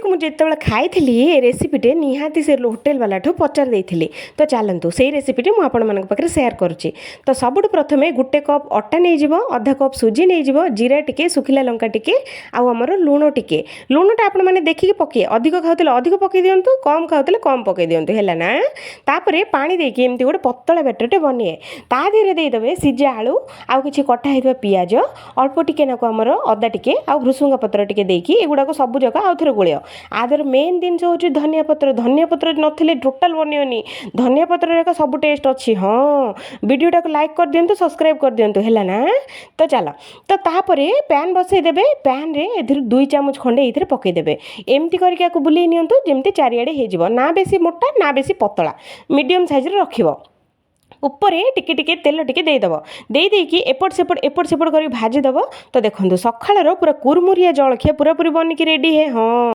को मुझे जितेबाला खाई ए रेसीपीटे निहाती से होटेल वाला पचार देती तो चलतु से रेसीपीटे मुझे सेयार करुच्ची। तो सबुठ प्रथमे गोटे कप अटा नहीं अधा कप सुजी नहीं जीरा टिके सुखिला लंका टिके आमर लुण टिके लुणटा आपण मैंने देखिए पके अधिक खाऊले अधिक पकई दिंतु कम खाऊले कम पकई दिंतु है ना। तापर पानी देकी एमती गोटे पतला बैटरटे बनिए ता देहरे देदेवे सिझा आलू आउ किछि कटा होइतबा पियाज अल्प टिके नाको आमर अदा टिके आ भृसुंगा पत्र टिके देकी एगुड़ा सब जगह आउ थे गोलियो आदर मेन जिनस हूँ धनिया पत्र नथिले टोटाल बनियोनी धनिया पत्र एक सब टेस्ट अच्छी। हाँ वीडियोटा को लाइक कर दिंतु सब्सक्राइब कर दिंतु है ना। तो चलो तो तापर पैन बसई देबे पैन रे ए 2 चामच खंडे ये पकईदेवे एमती करके बुले नियंतु जमती चारिआडे हो ना बेसी मोटा ना बेसी पतला मीडियम साइज रखिबो ऊपर टिके टिके तेल टिके देदेव देदेकी एपट सेपट कर भाजीदेव। तो देखो सकाळ पूरा कुरमुरिया जलखिया पूरा पूरी बनिकी रेडी है। हाँ।